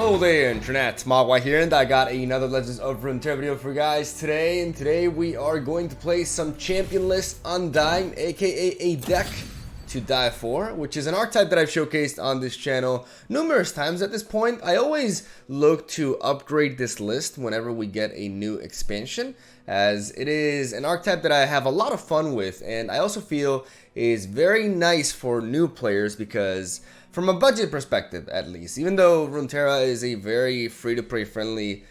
Hello there, Internet. MegaMogwai here, and I got another Legends of Runeterra video for you guys today. And today we are going to play some Championless Undying, aka a deck to die for, which is an archetype that I've showcased on this channel numerous times at this point. I always look to upgrade this list whenever we get a new expansion, as it is an archetype that I have a lot of fun with, and I also feel is very nice for new players because from a budget perspective, at least, even though Runeterra is a very free-to-play friendly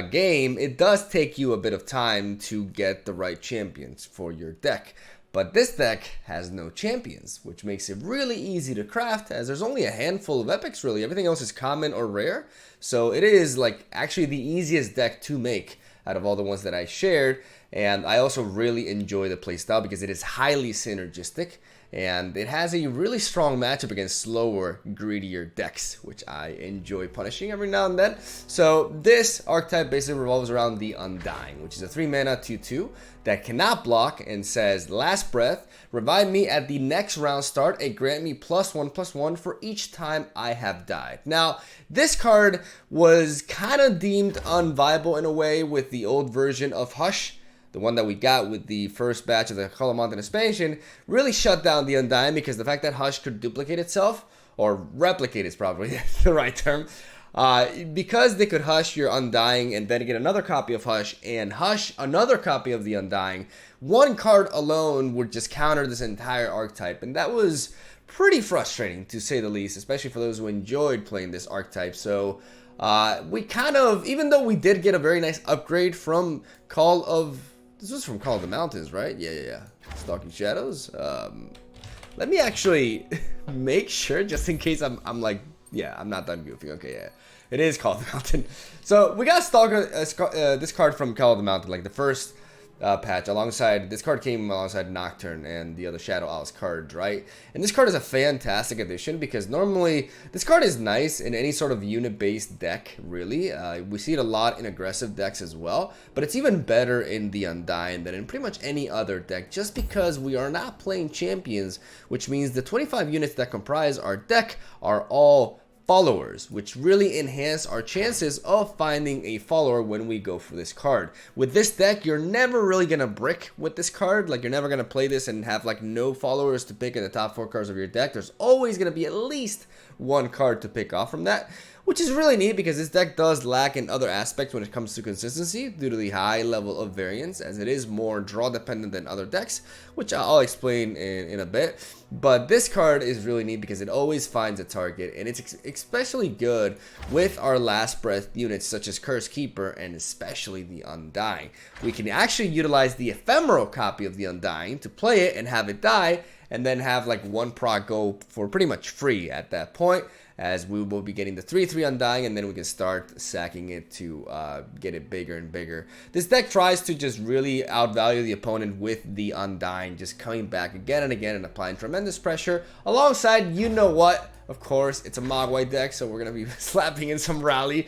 game, it does take you a bit of time to get the right champions for your deck. But this deck has no champions, which makes it really easy to craft, as there's only a handful of epics really. Everything else is common or rare, so it is like actually the easiest deck to make out of all the ones that I shared. And I also really enjoy the playstyle because it is highly synergistic, and it has a really strong matchup against slower, greedier decks, which I enjoy punishing every now and then. So this archetype basically revolves around the Undying, which is a 3-mana 2/2 that cannot block and says, last breath, revive me at the next round start and grant me +1/+1 for each time I have died. Now, this card was kind of deemed unviable in a way with the old version of Hush. The one that we got with the first batch of the Call of Mountain expansion really shut down the Undying, because the fact that Hush could duplicate itself, or replicate is probably the right term, because they could Hush your Undying and then get another copy of Hush and Hush another copy of the Undying, one card alone would just counter this entire archetype, and that was pretty frustrating to say the least, especially for those who enjoyed playing this archetype. So we kind of, even though we did get a very nice upgrade from this was from Call of the Mountains, right? Yeah. Stalking Shadows. Let me actually make sure, just in case I'm like, yeah, I'm not done goofing. Okay, yeah. It is Call of the Mountain. So we got this card from Call of the Mountain, like the first patch, alongside, this card came alongside Nocturne and the other Shadow Owls cards, right? And this card is a fantastic addition because normally this card is nice in any sort of unit-based deck, really. We see it a lot in aggressive decks as well, but it's even better in the Undying than in pretty much any other deck, just because we are not playing champions, which means the 25 units that comprise our deck are all followers, which really enhance our chances of finding a follower when we go for this card. With this deck, you're never really gonna brick with this card. Like, you're never gonna play this and have like no followers to pick in the top 4 cards of your deck. There's always gonna be at least one card to pick off from that, which is really neat because this deck does lack in other aspects when it comes to consistency due to the high level of variance, as it is more draw dependent than other decks, which I'll explain in a bit. But this card is really neat because it always finds a target, and it's especially good with our last breath units such as Curse Keeper and especially the Undying. We can actually utilize the ephemeral copy of the Undying to play it and have it die, and then have like one proc go for pretty much free at that point, as we will be getting the 3/3 Undying, and then we can start sacking it to get it bigger and bigger. This deck tries to just really outvalue the opponent with the Undying, just coming back again and again and applying tremendous pressure, alongside, you know what, of course, it's a Mogwai deck, so we're going to be slapping in some Rally.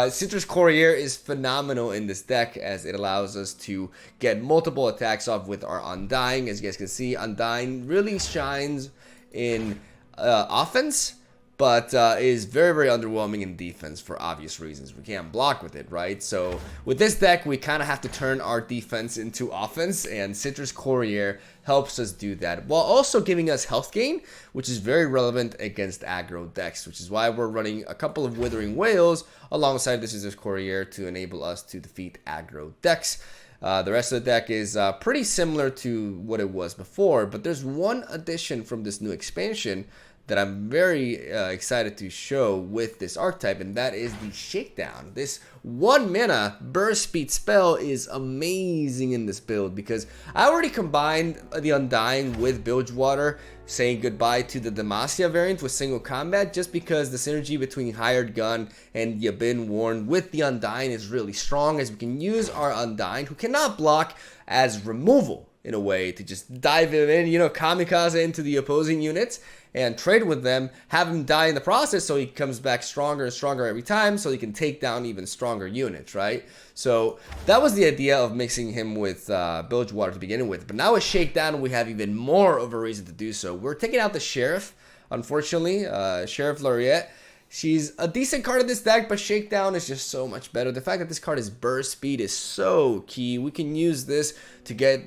Citrus Courier is phenomenal in this deck, as it allows us to get multiple attacks off with our Undying. As you guys can see, Undying really shines in offense, but is very, very underwhelming in defense for obvious reasons. We can't block with it, right? So with this deck, we kind of have to turn our defense into offense, and Citrus Courier helps us do that, while also giving us health gain, which is very relevant against aggro decks, which is why we're running a couple of Withering Whales alongside the Citrus Courier to enable us to defeat aggro decks. The rest of the deck is pretty similar to what it was before, but there's one addition from this new expansion that I'm very excited to show with this archetype, and that is the Shakedown. This 1-mana burst speed spell is amazing in this build because I already combined the Undying with Bilgewater, saying goodbye to the Demacia variant with single combat, just because the synergy between Hired Gun and Yabin Warren with the Undying is really strong, as we can use our Undying, who cannot block, as removal in a way to just dive him in, you know, kamikaze into the opposing units and trade with them, have him die in the process so he comes back stronger and stronger every time, so he can take down even stronger units, right? So that was the idea of mixing him with Bilgewater to begin with. But now with Shakedown, we have even more of a reason to do so. We're taking out the Sheriff, unfortunately, Sheriff Laureate. She's a decent card in this deck, but Shakedown is just so much better. The fact that this card is burst speed is so key. We can use this to get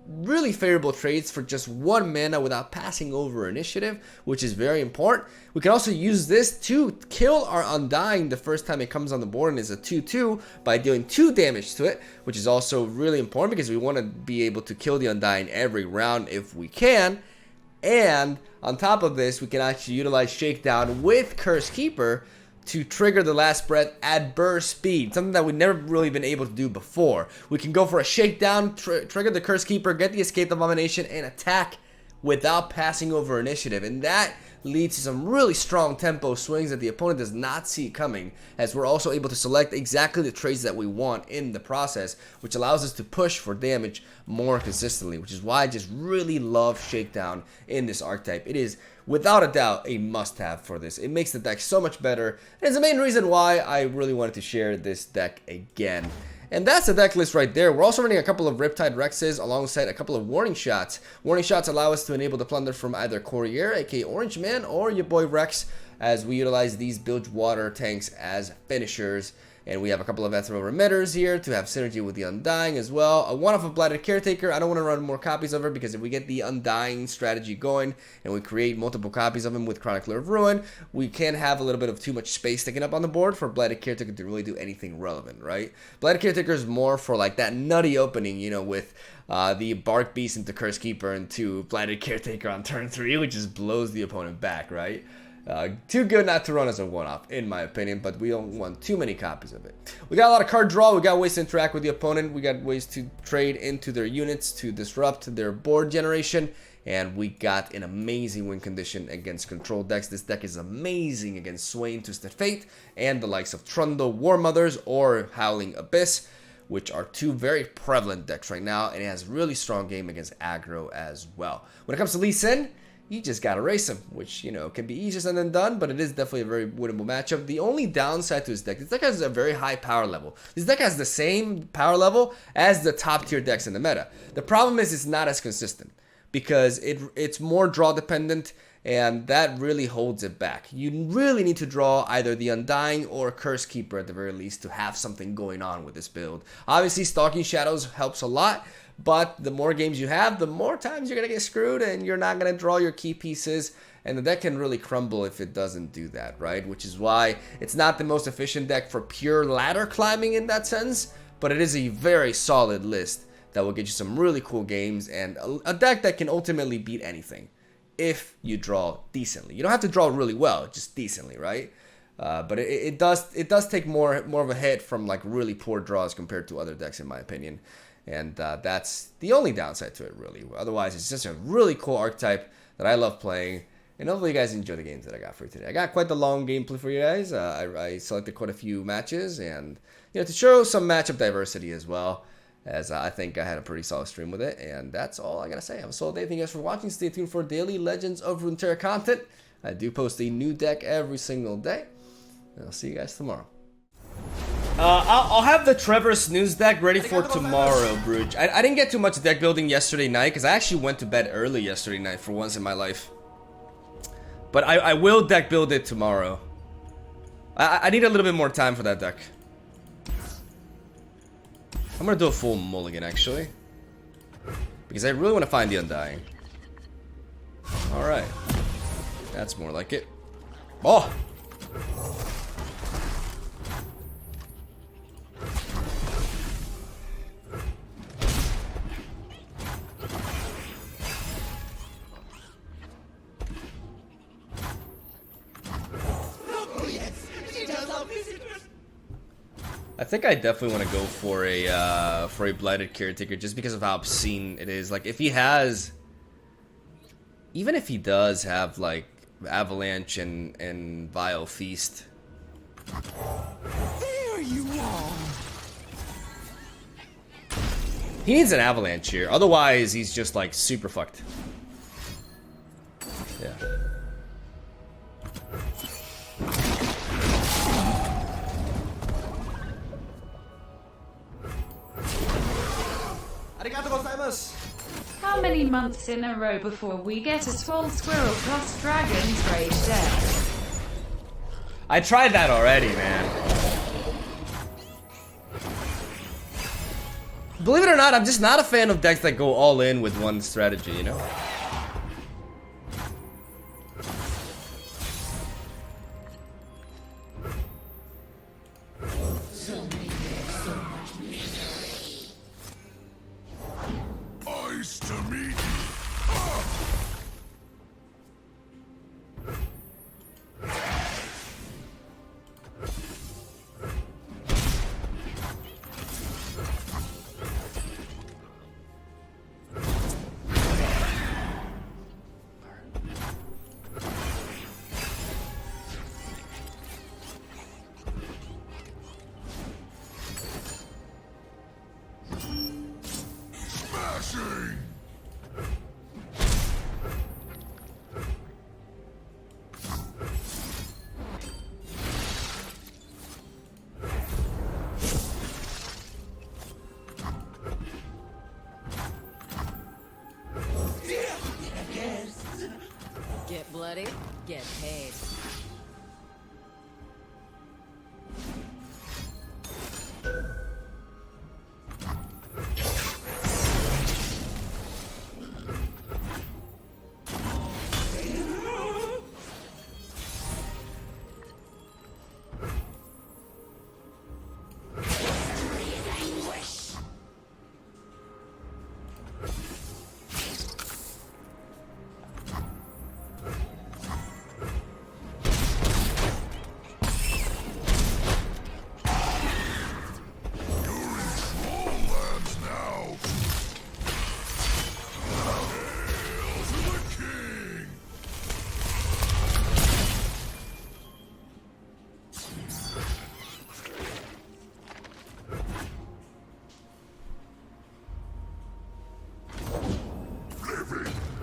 really favorable trades for just 1 mana without passing over initiative, which is very important. We can also use this to kill our Undying the first time it comes on the board and is a 2/2 by dealing 2 damage to it, which is also really important because we want to be able to kill the Undying every round if we can. And on top of this, we can actually utilize Shakedown with Curse Keeper to trigger the last breath at burst speed, something that we've never really been able to do before. We can go for a Shakedown, trigger the Curse Keeper, get the Escape Abomination, and attack without passing over initiative. And that leads to some really strong tempo swings that the opponent does not see coming, as we're also able to select exactly the trades that we want in the process, which allows us to push for damage more consistently, which is why I just really love Shakedown in this archetype. It is without a doubt a must-have for this. It makes the deck so much better, and it's the main reason why I really wanted to share this deck again. And that's the deck list right there. We're also running a couple of Riptide Rexes alongside a couple of Warning Shots. Warning Shots allow us to enable the plunder from either Courier, aka Orange Man, or your boy Rex, as we utilize these Bilgewater tanks as finishers. And we have a couple of Ethereal Remitters here to have synergy with the Undying as well. A one-off of Blighted Caretaker. I don't want to run more copies of her because if we get the Undying strategy going and we create multiple copies of him with Chronicler of Ruin, we can have a little bit of too much space sticking up on the board for Blighted Caretaker to really do anything relevant, right? Blighted Caretaker is more for like that nutty opening, you know, with the Bark Beast into Curse Keeper into Blighted Caretaker on turn 3, which just blows the opponent back, right? Too good not to run as a one-off, in my opinion, but we don't want too many copies of it. We got a lot of card draw, we got ways to interact with the opponent, we got ways to trade into their units to disrupt their board generation, and we got an amazing win condition against control decks. This deck is amazing against Swain, Twisted Fate, and the likes of Trundle, War Mothers, or Howling Abyss, which are 2 very prevalent decks right now, and it has really strong game against aggro as well. When it comes to Lee Sin, you just gotta race him, which, you know, can be easier said than done, but it is definitely a very winnable matchup. The only downside to this deck has a very high power level. This deck has the same power level as the top tier decks in the meta. The problem is it's not as consistent because it's more draw dependent, and that really holds it back. You really need to draw either the Undying or Curse Keeper at the very least to have something going on with this build. Obviously, Stalking Shadows helps a lot, but the more games you have, the more times you're going to get screwed and you're not going to draw your key pieces, and the deck can really crumble if it doesn't do that, right? Which is why it's not the most efficient deck for pure ladder climbing in that sense, but it is a very solid list that will get you some really cool games and a deck that can ultimately beat anything if you draw decently. You don't have to draw really well, just decently, right? But it does take more of a hit from like really poor draws compared to other decks, in my opinion. And that's the only downside to it, really. Otherwise, it's just a really cool archetype that I love playing. And hopefully you guys enjoy the games that I got for you today. I got quite the long gameplay for you guys. I selected quite a few matches. And, you know, to show some matchup diversity as well, as I think I had a pretty solid stream with it. And that's all I got to say. I'm Swoll. Thank you guys for watching. Stay tuned for daily Legends of Runeterra content. I do post a new deck every single day. And I'll see you guys tomorrow. I'll have the Trevor Snooze deck ready for tomorrow, Bruge. I didn't get too much deck building yesterday night because I actually went to bed early yesterday night for once in my life. But I will deck build it tomorrow. I need a little bit more time for that deck. I'm gonna do a full mulligan actually, because I really want to find the Undying. Alright. That's more like it. Oh! I think I definitely want to go for a Blighted Caretaker just because of how obscene it is. Like, if he has, even if he does have like Avalanche and Vile Feast. There you are. He needs an Avalanche here, otherwise he's just like super fucked. Yeah. How many months in a row before we get a Swoll Squirrel plus Dragon's Rage deck? I tried that already, man. Believe it or not, I'm just not a fan of decks that go all in with one strategy, you know? Nice to meet you. Smashing! Get bloody, get paid.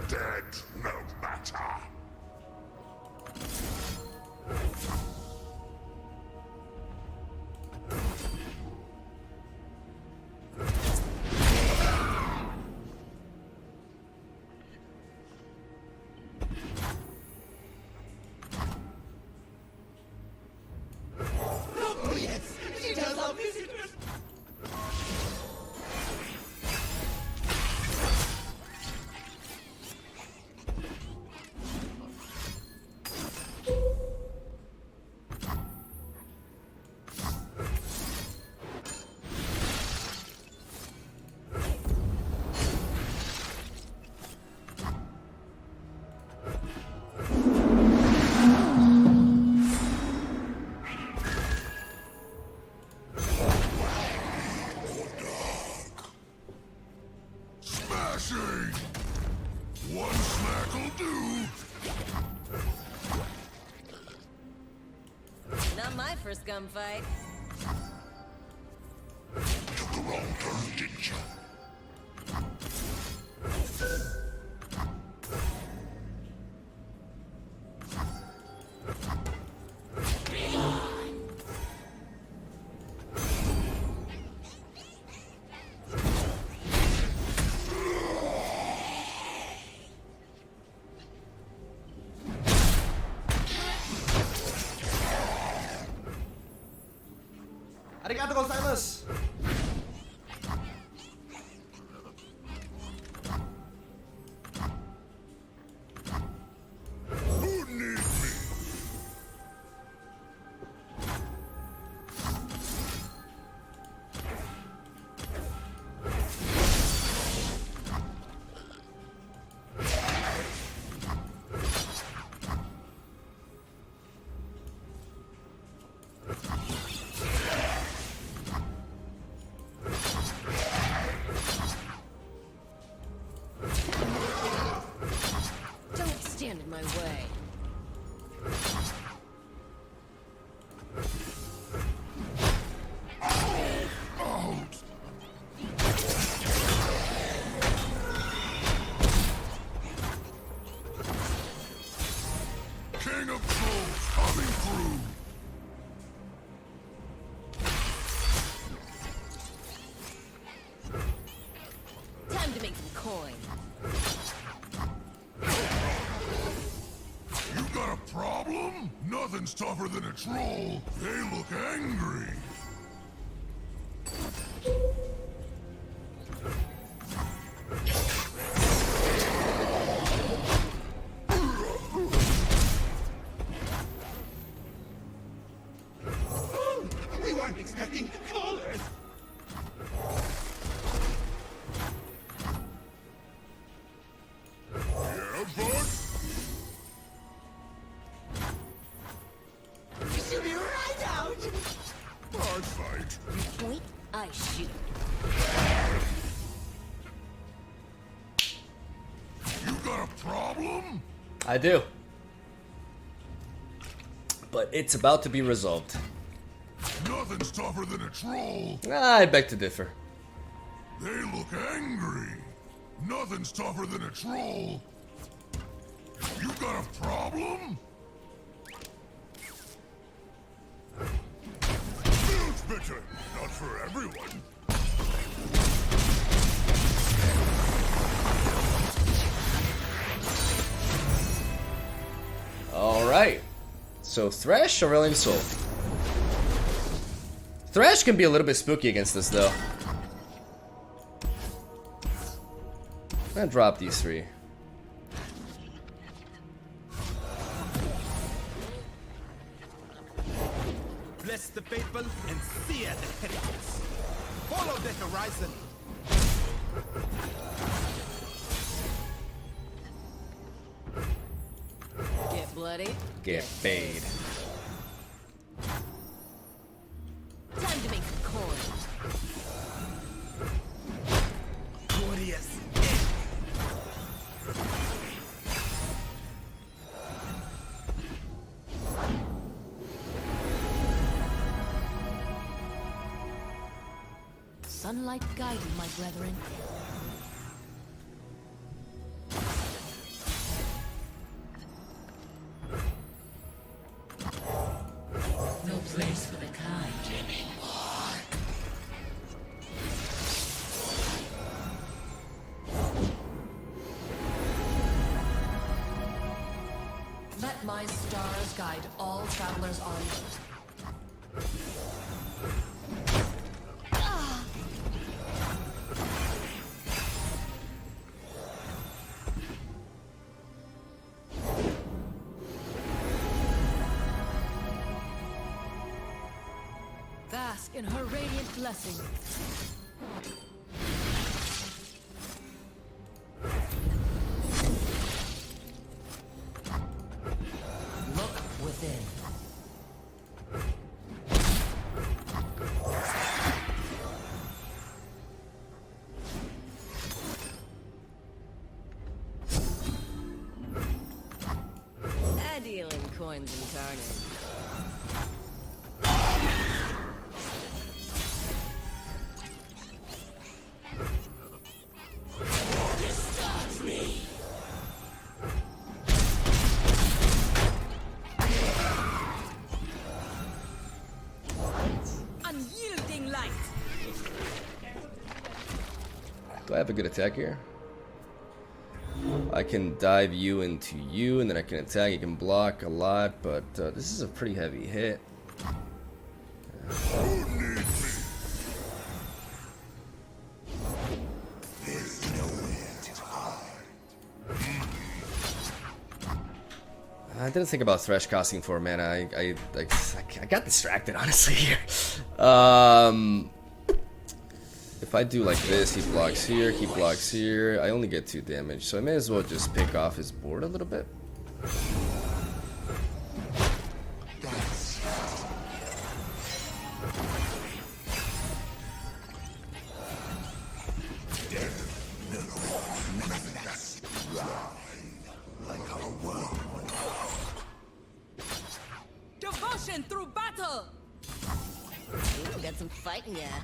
Dead no matter. Oh yes, she does love music. Smashing! One smack'll do. Not my first gunfight. Took a wrong turn, didn't you? Arigato gozaimasu. Who needs me? Nothing's tougher than a troll. They look angry. We weren't expecting callers. Yeah, bud? Shoot me right out. Hard fight. Point, I shoot. You got a problem? I do. But it's about to be resolved. Nothing's tougher than a troll. I beg to differ. They look angry. Nothing's tougher than a troll. You got a problem? Feels bitter. Not for everyone. Alright. So Thresh, Aurelion Sol. Thresh can be a little bit spooky against this though. I'm gonna drop these three. Bless the faithful and sear the heretics. Follow the horizon. Get bloody. Get paid. Time to make some coin. Glorious. Sunlight guide you, my brethren. No place for the kind anymore. Let my stars guide all travelers onward. Bask in her radiant blessing. Look within. I deal in coins and carnage. Unyielding light. Do I have a good attack here? I can dive you into you, and then I can attack. You can block a lot, but this is a pretty heavy hit. Who needs me? There's nowhere to hide. I didn't think about Thresh costing 4 mana. I got distracted honestly here. If I do like this, he blocks here, he blocks here. I only get 2 damage, so I may as well just pick off his board a little bit. Devotion through battle. You got some fighting, yeah.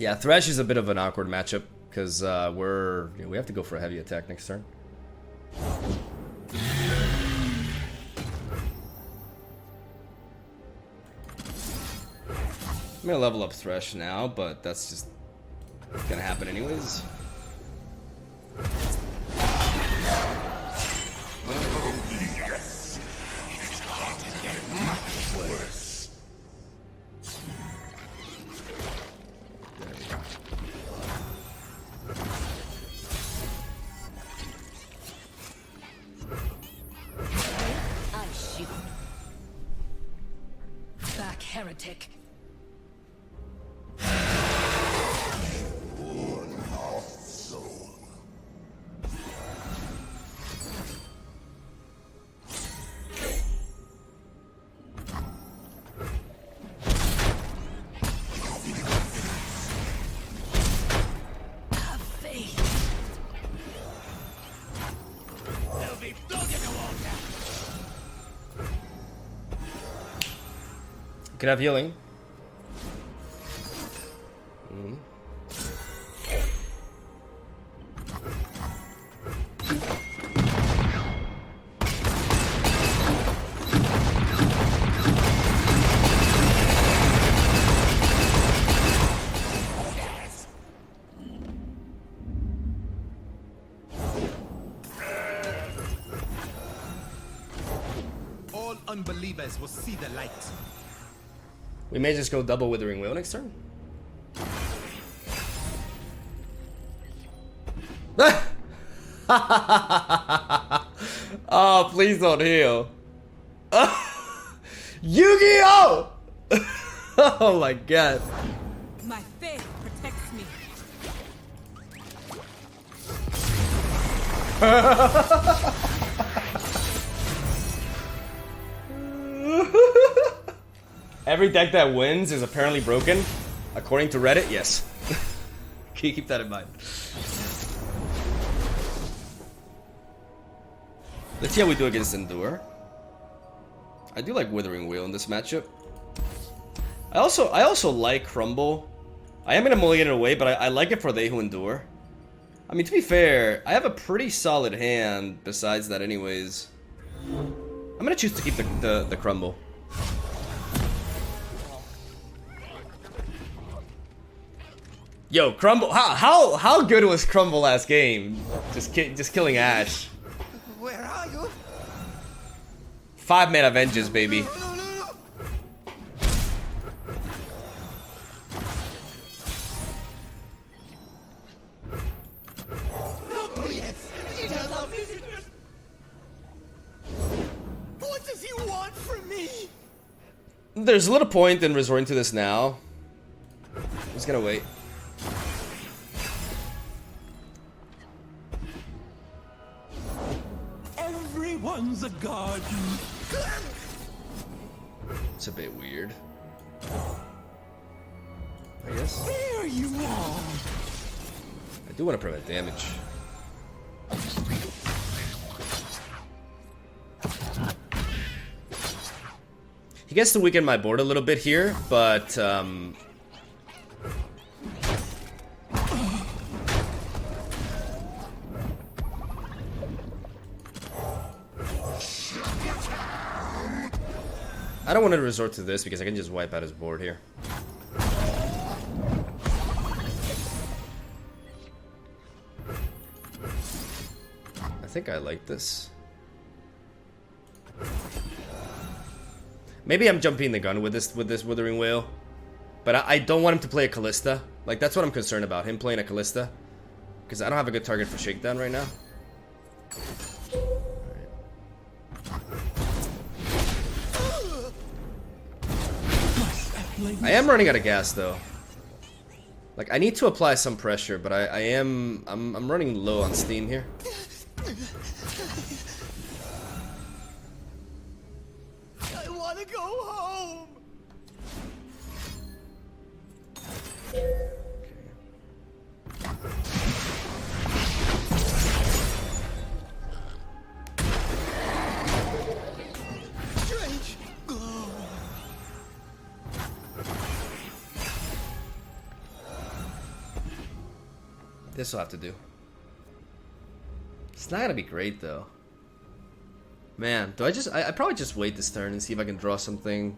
Yeah, Thresh is a bit of an awkward matchup because we have to go for a heavy attack next turn. I'm gonna level up Thresh now, but that's just gonna happen anyways. Yes! It's got to get much worse. I shoot. Back, heretic. Have faith. There'll be blood in the water. Could have healing. All unbelievers will see the light. We may just go double Withering Wail next turn. Oh, please don't heal. Yu-Gi-Oh! Oh my god. My faith protects me. Every deck that wins is apparently broken. According to Reddit, yes. Keep that in mind. Let's see how we do against Endure. I do like Withering Wail in this matchup. I also like Crumble. I am gonna mulligan it away, but I like it for they who endure. I mean, to be fair, I have a pretty solid hand besides that anyways. I'm gonna choose to keep the Crumble. Yo, Crumble, how good was Crumble last game? Just killing Ash. Where are you? 5-mana Vengeance, baby. No, no, no. No, yes. It has our visitors. What does he want from me? There's a little point in resorting to this now. I'm just gonna wait. Everyone's a guardian. It's a bit weird, I guess. There you are. I do want to prevent damage. He gets to weaken my board a little bit here, but I don't want to resort to this because I can just wipe out his board here. I think I like this. Maybe I'm jumping the gun with this Withering Wail, but I don't want him to play a Callista. Like, that's what I'm concerned about, him playing a Callista, because I don't have a good target for Shakedown right now. I am running out of gas though. Like, I need to apply some pressure, but I'm running low on steam here. I want to go home. Strange. This will have to do. It's not gonna be great though. Man, do I probably just wait this turn and see if I can draw something.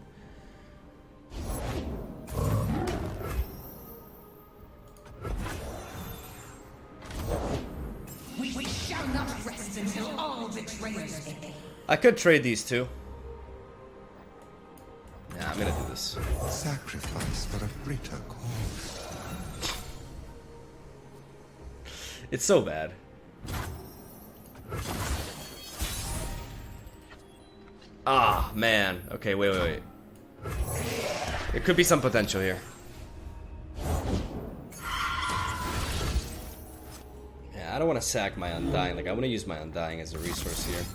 I could trade these two. Yeah, I'm gonna do this. Sacrifice for a greater cause. It's so bad. Ah, man. Okay, wait. There could be some potential here. Yeah, I don't want to sack my Undying. Like, I want to use my Undying as a resource here.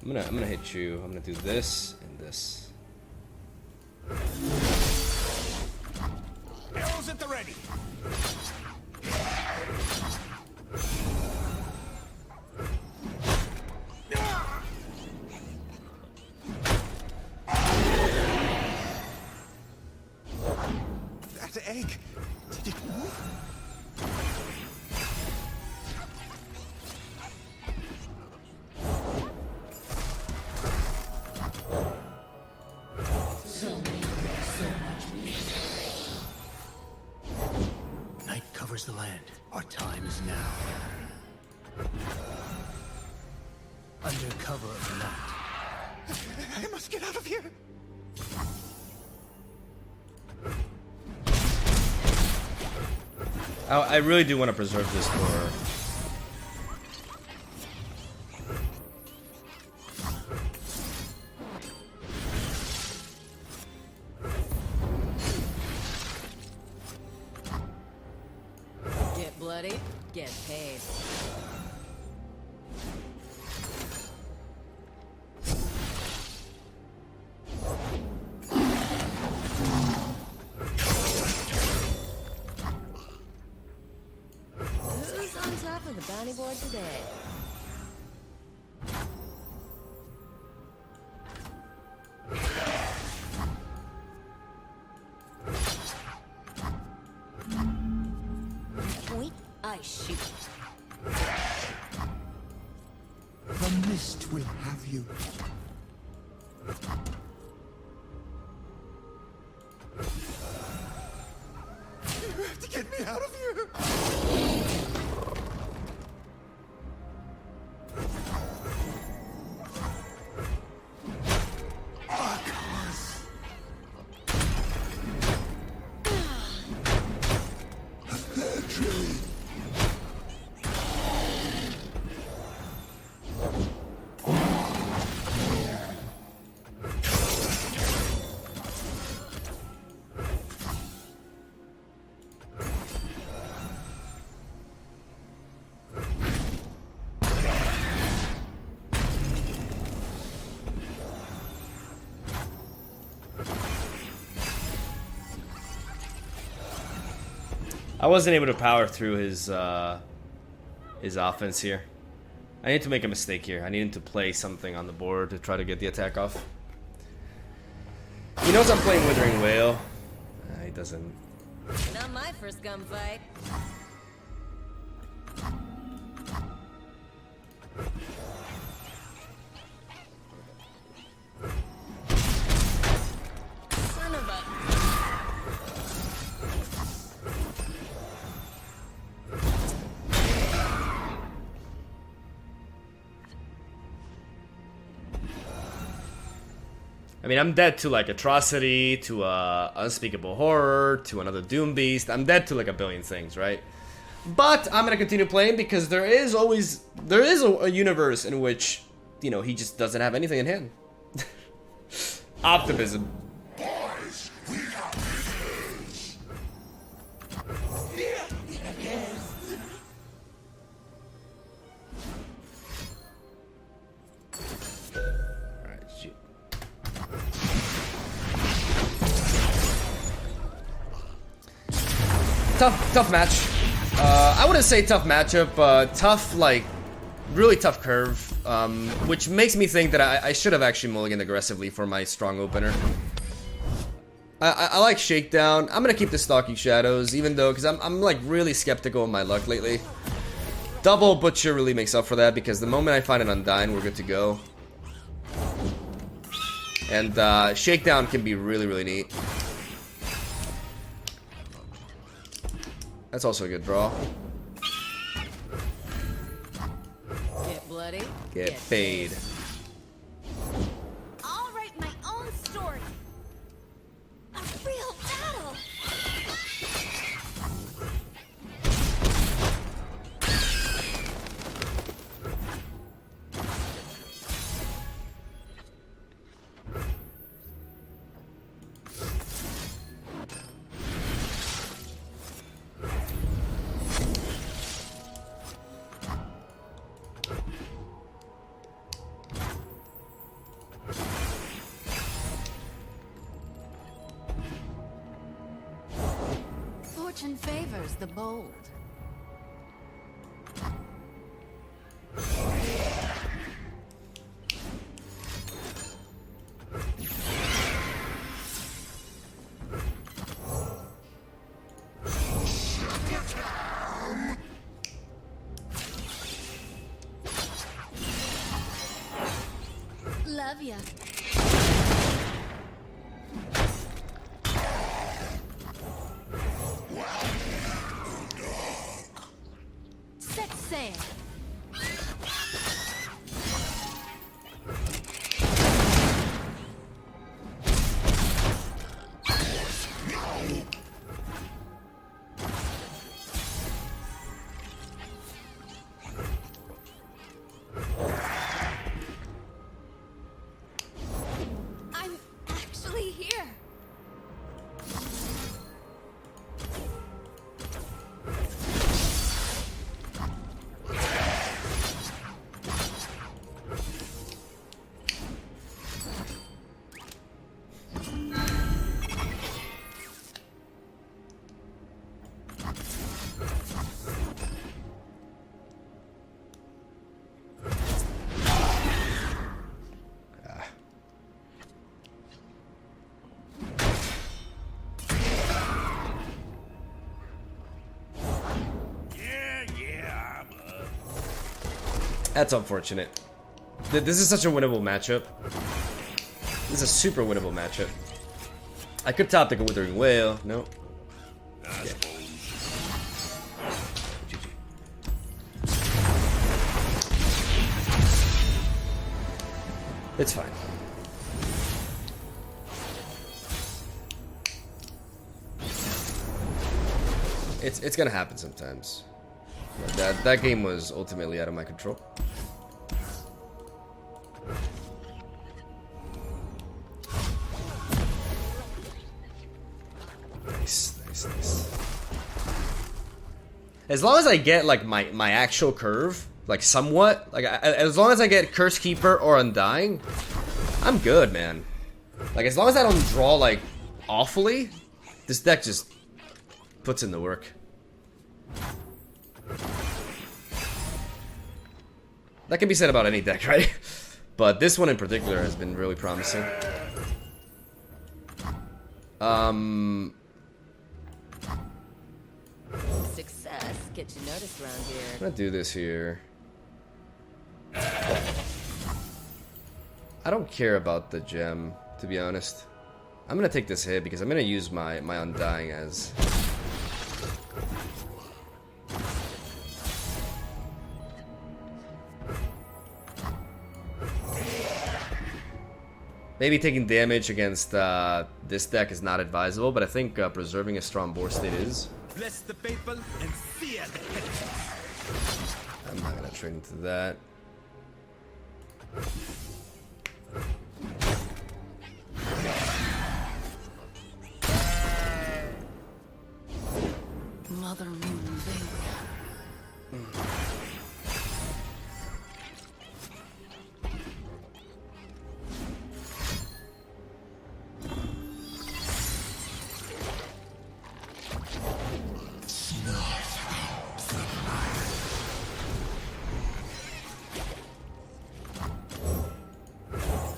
I'm gonna hit you. I'm gonna do this and this. Arrows at the ready. That egg. Did it move? Night covers the land. Our time is now. Under cover of the night. I must get out of here. I really do want to preserve this for... Get bloody, get paid. Who's on top of the bounty board today? Point, I shoot. The mist will have you. You have to get me out of here. I wasn't able to power through his offense here. I need to make a mistake here. I needed to play something on the board to try to get the attack off. He knows I'm playing Withering Whale. He doesn't. Not my first gunfight. Son of a... I mean, I'm dead to like Atrocity, to Unspeakable Horror, to another Doom Beast. I'm dead to like a billion things, right? But I'm gonna continue playing because there is a universe in which, you know, he just doesn't have anything in hand. Optimism. Boys, we got business. Alright, shoot. Tough match. I wouldn't say tough matchup, tough, like, really tough curve, which makes me think that I should have actually mulliganed aggressively for my strong opener. I like Shakedown. I'm gonna keep the Stalking Shadows, even though, because I'm like really skeptical of my luck lately. Double Butcher really makes up for that, because the moment I find an Undying, we're good to go. And Shakedown can be really, really neat. That's also a good draw. Get bloody, Get paid. Fortune favors the bold. Love ya. Set sail. I'm actually here. That's unfortunate. This is such a winnable matchup. This is a super winnable matchup. I could top the Withering Whale. No. Yeah. GG. It's fine. It's gonna happen sometimes. That game was ultimately out of my control. Nice. As long as I get like my actual curve, like somewhat, like as long as I get Curse Keeper or Undying, I'm good, man. Like as long as I don't draw like awfully, this deck just puts in the work. That can be said about any deck, right? But this one in particular has been really promising. Success gets you noticed around here. I'm gonna do this here. I don't care about the gem, to be honest. I'm gonna take this hit because I'm gonna use my Undying as... Maybe taking damage against this deck is not advisable, but I think preserving a strong board state is. Bless the faithful and sear the heretic. I'm not gonna trade into that. Mother Moon Veil.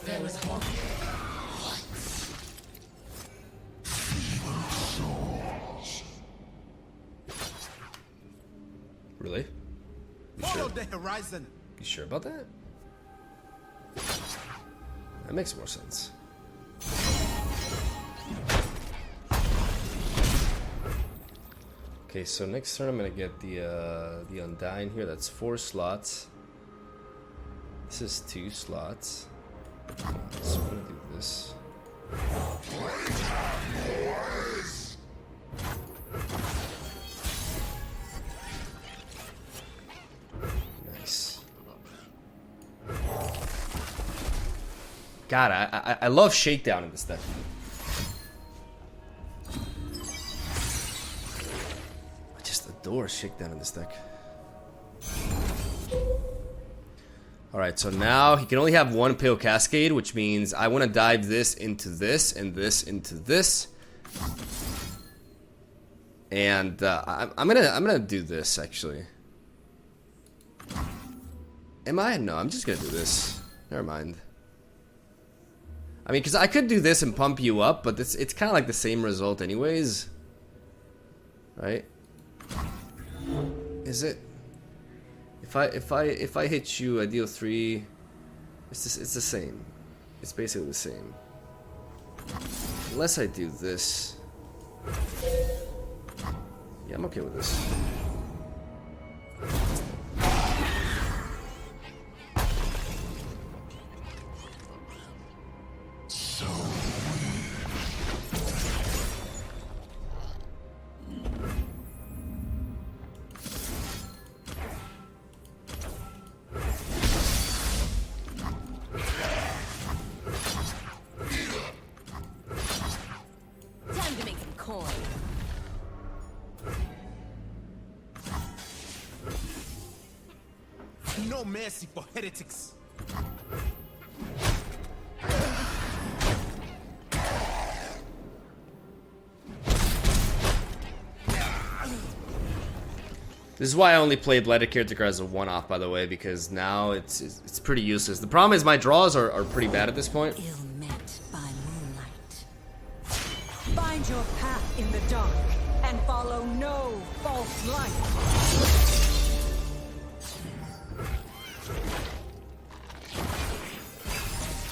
There was hope. Really? Follow the horizon. You sure about that? That makes more sense. Okay, so next turn I'm gonna get the Undying here. That's 4 slots. This is 2 slots. So I'm gonna do this. Nice. God, I love Shakedown in this deck. I just adore Shakedown in this deck. Alright, so now he can only have 1 Pale Cascade, which means I want to dive this into this and this into this. And I'm gonna do this actually. Am I? No, I'm just gonna do this. Never mind. I mean, because I could do this and pump you up, but it's kind of like the same result anyways. Right? Is it? If I hit you, I deal 3. It's the same. It's basically the same. Unless I do this. Yeah, I'm okay with this. Time to make some coin. No mercy for heretics. This is why I only play Bladed Caretaker as a one-off, by the way, because now it's pretty useless. The problem is my draws are pretty bad at this point. Ill met by moonlight. Find your path in the dark and follow no false light.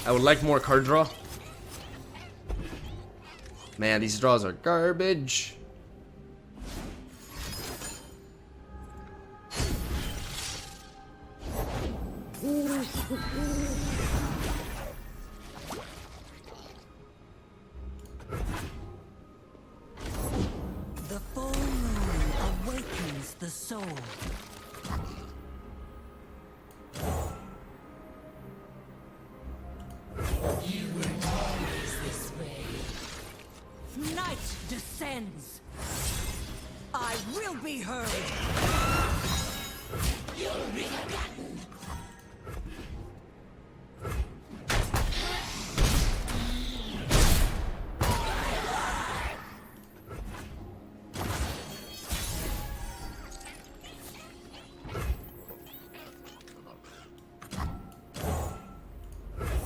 I would like more card draw. Man, these draws are garbage. The full moon awakens the soul. You weren't always this way. Night descends. I will be heard. You'll be forgotten.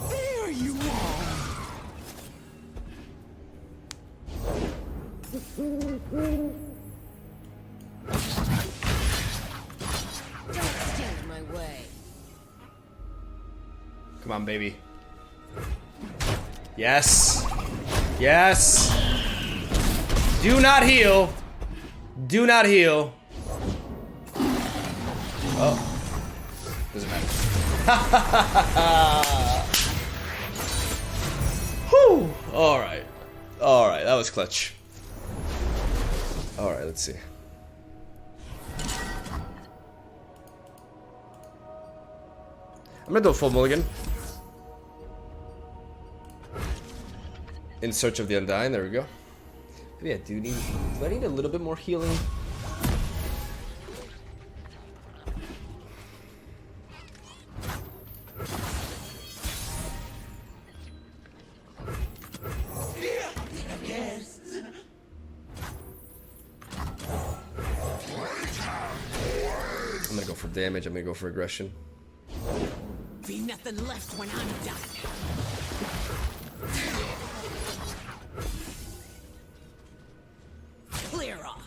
There you are! Don't stand in my way. Come on, baby. Yes. Yes. Do not heal. Do not heal. Oh. Doesn't matter. Whew. Alright. Alright, that was clutch. Alright, let's see. I'm gonna do a full mulligan. In search of the Undying, there we go. Yeah, do I need a little bit more healing? I'm gonna go for damage, I'm gonna go for aggression. Be nothing left when I'm done. Clear off.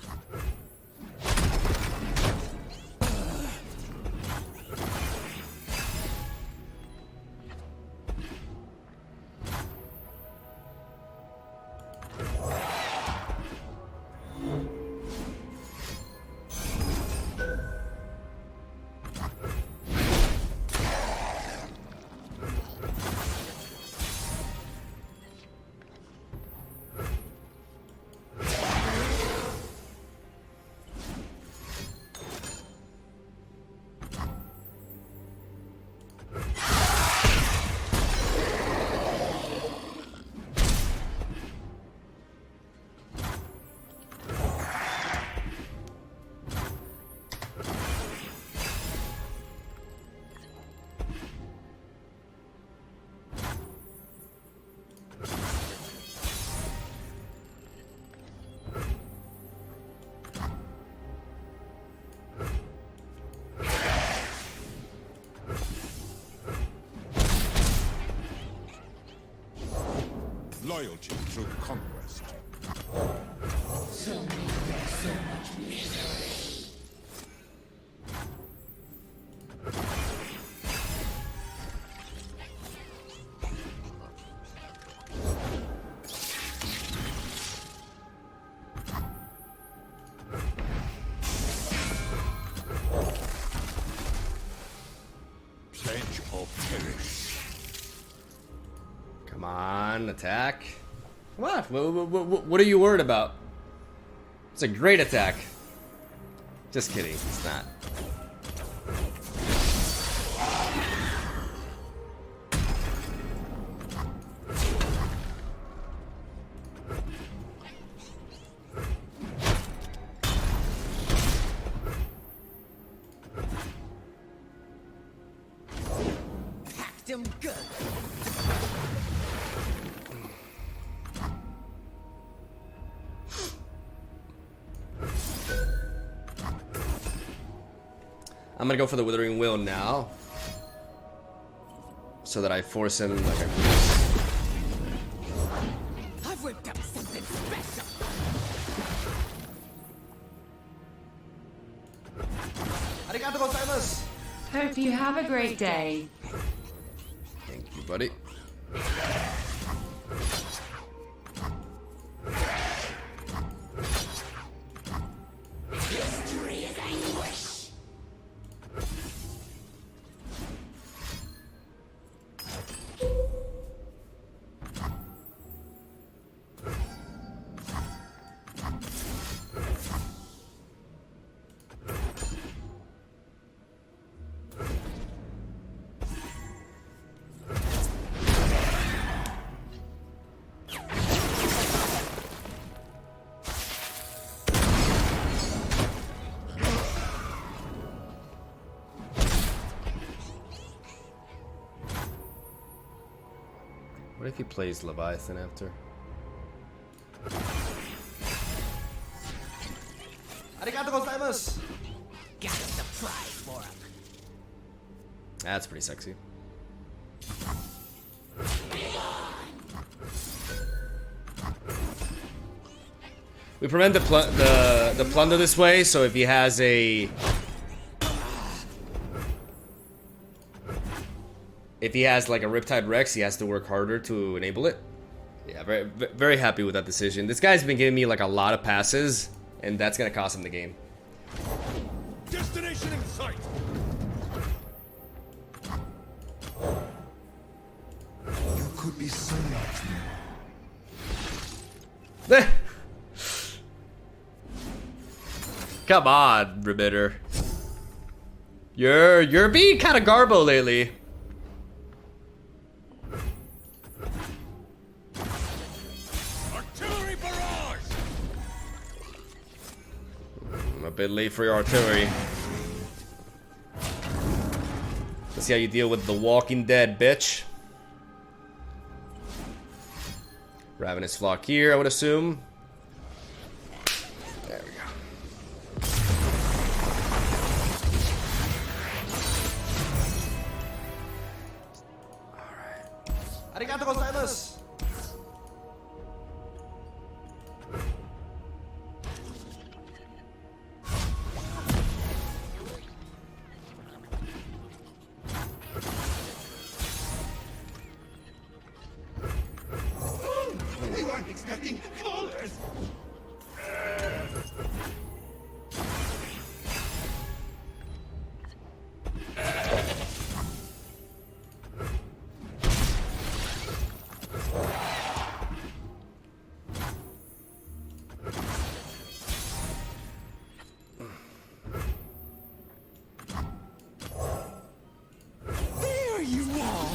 Loyalty through conquest. So many, so much misery. Pledge or perish. Come on, attack. Come on. What are you worried about? It's a great attack. Just kidding. It's not. Packed him good. I'm gonna go for the Withering Will now, so that I force him like a. I've whipped up something special. Arigato gozaimasu. Hope you have a great day. Thank you, buddy. History is anguish. What if he plays Leviathan after? Arigato gozaimasu. Got a surprise for him. That's pretty sexy. We prevent the plunder this way, so if he has a like a Riptide Rex, he has to work harder to enable it. Yeah, very happy with that decision. This guy's been giving me like a lot of passes, and that's gonna cost him the game. Destination in sight. You could be so much more. Come on, Remitter. You're being kind of garbo lately. Artillery barrage. I'm a bit late for your artillery. Let's see how you deal with the Walking Dead, bitch. Ravenous Flock here, I would assume. There we go. Alright. Arigato gozaimasu! You weren't expecting callers. There you are.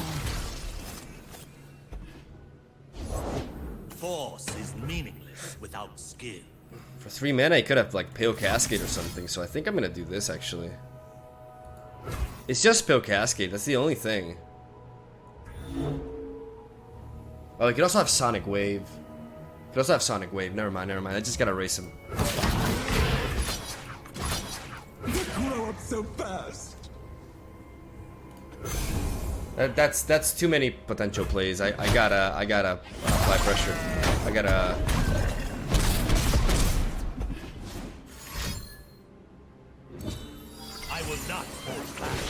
Force is meaningless without skill. For 3 mana, I could have like Pale Cascade or something, so I think I'm gonna do this actually. It's just Pale Cascade, that's the only thing. Oh, I could also have Sonic Wave. Could also have Sonic Wave. Never mind. I just gotta erase him. You grow up so fast. That's too many potential plays. I gotta apply pressure. I gotta. I will not fall back.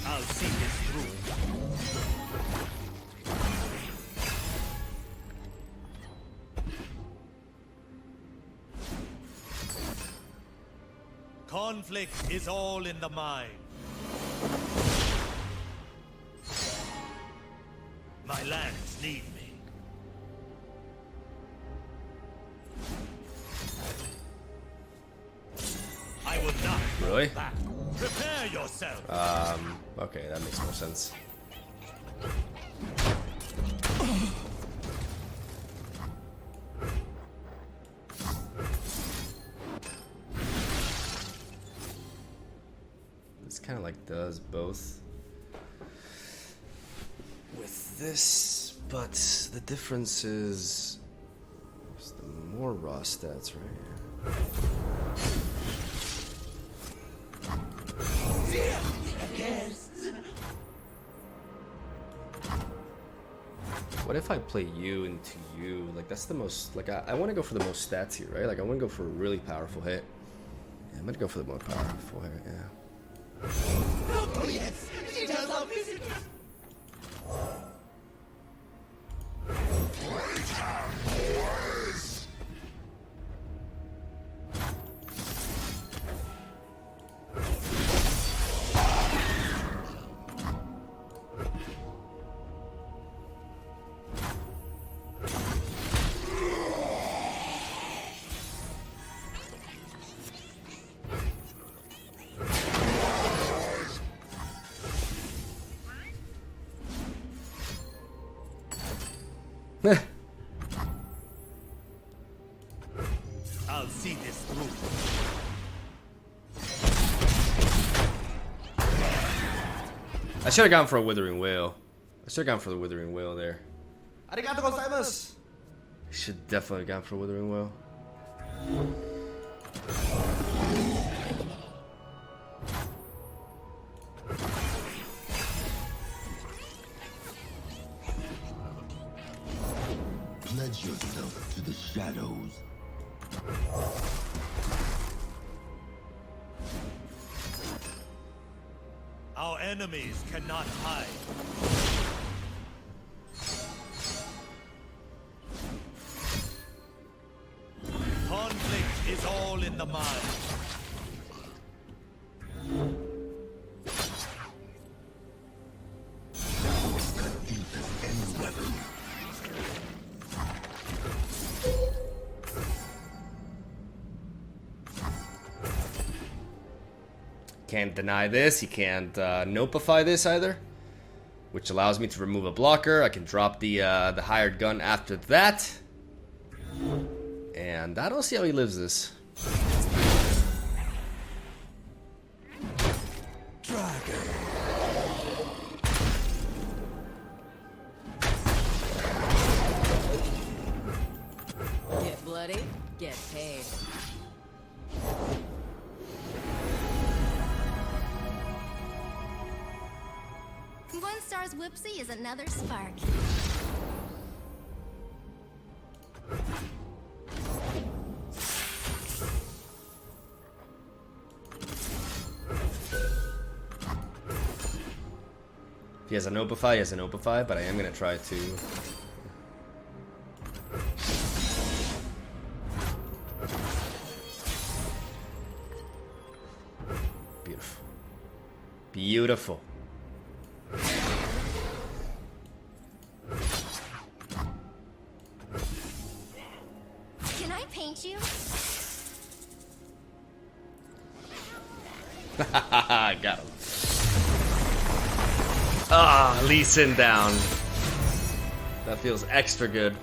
I'll see this through. Conflict is all in the mind. My lands need me. I will not Really? fall back. Prepare yourself. Okay, that makes more sense. This kind of like does both with this, but the difference is there's the more raw stats right here. What if I play you into you? Like that's the most, like I want to go for the most stats here, right? Like I want to go for a really powerful hit. Yeah, I'm gonna go for the more powerful hit, yeah. Oh yes, she does love me. I'll see this through. I should have gone for a Withering Whale. I should have gone for the Withering Whale there. Arigato gozaimasu. I should definitely have gone for a Withering Whale. Pledge yourself to the shadows. Our enemies cannot hide. Conflict is all in the mind. Can't deny this. You can't nopeify this either, which allows me to remove a blocker. I can drop the hired gun after that, and I don't see how he lives this. Get bloody, get paid. One star's whoopsie is another spark. If he has an Opify, he has an Opify, but I am going to try to... Beautiful. Beautiful. Can I paint you? Got him. Ah, Lee Sin down. That feels extra good.